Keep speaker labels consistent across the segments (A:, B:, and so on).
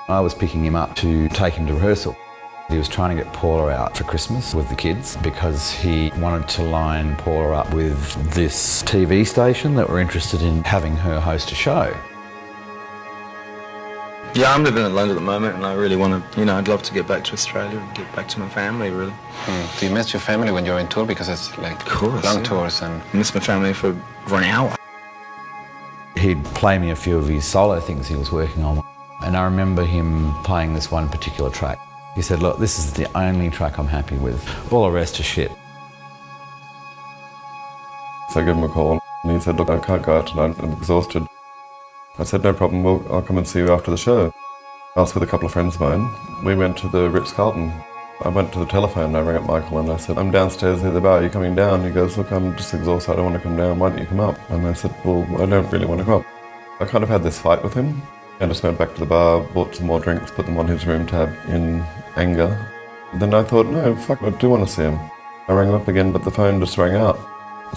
A: I was picking him up to take him to rehearsal. He was trying to get Paula out for Christmas with the kids because he wanted to line Paula up with this TV station that were interested in having her host a show.
B: Yeah, I'm living in London at the moment and I really want to, I'd love to get back to Australia and get back to my family, really.
C: Do you miss your family when you're on tour? Because it's like long tours and...
B: I miss my family for an hour.
A: He'd play me a few of his solo things he was working on. And I remember him playing this one particular track. He said, look, this is the only track I'm happy with. All the rest is shit.
D: So I gave him a call and he said, look, I can't go out tonight, I'm exhausted. I said, no problem, I'll come and see you after the show. I was with a couple of friends of mine. We went to the Ritz-Carlton. I went to the telephone and I rang up Michael and I said, I'm downstairs near the bar, are you coming down? He goes, look, I'm just exhausted, I don't want to come down, why don't you come up? And I said, well, I don't really want to come up. I kind of had this fight with him. I just went back to the bar, bought some more drinks, put them on his room tab in anger. Then I thought, no, fuck, I do want to see him. I rang him up again, but the phone just rang out.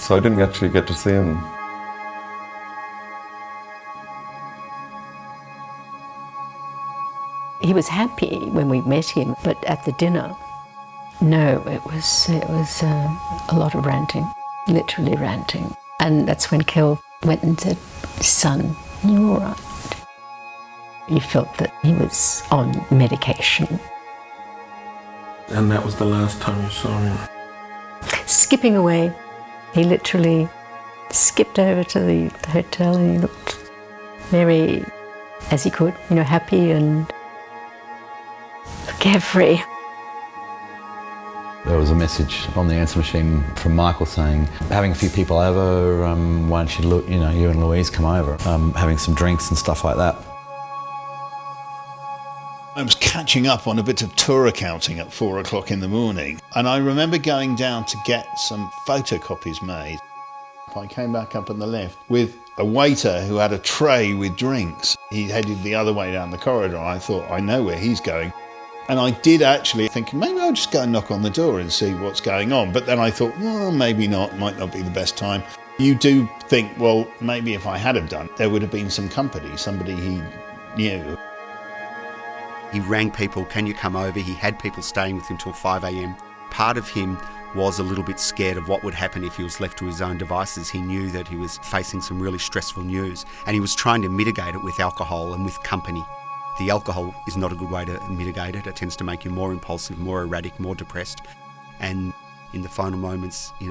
D: So I didn't actually get to see him.
E: He was happy when we met him, but at the dinner, no, it was a lot of ranting, literally ranting. And that's when Kel went and said, son, you all right? You felt that he was on medication.
F: And that was the last time you saw him?
E: Skipping away, he literally skipped over to the hotel and he looked very, as he could, happy and carefree.
A: There was a message on the answer machine from Michael saying, having a few people over, why don't you and Louise come over, having some drinks and stuff like that.
G: I was catching up on a bit of tour accounting at 4 o'clock in the morning, and I remember going down to get some photocopies made. I came back up on the left with a waiter who had a tray with drinks. He headed the other way down the corridor. I thought, I know where he's going. And I did actually think, maybe I'll just go and knock on the door and see what's going on. But then I thought, well, maybe not, might not be the best time. You do think, well, maybe if I had have done, there would have been some company, somebody he knew.
H: He rang people, can you come over? He had people staying with him till 5 a.m. Part of him was a little bit scared of what would happen if he was left to his own devices. He knew that he was facing some really stressful news and he was trying to mitigate it with alcohol and with company. The alcohol is not a good way to mitigate it. It tends to make you more impulsive, more erratic, more depressed. And in the final moments,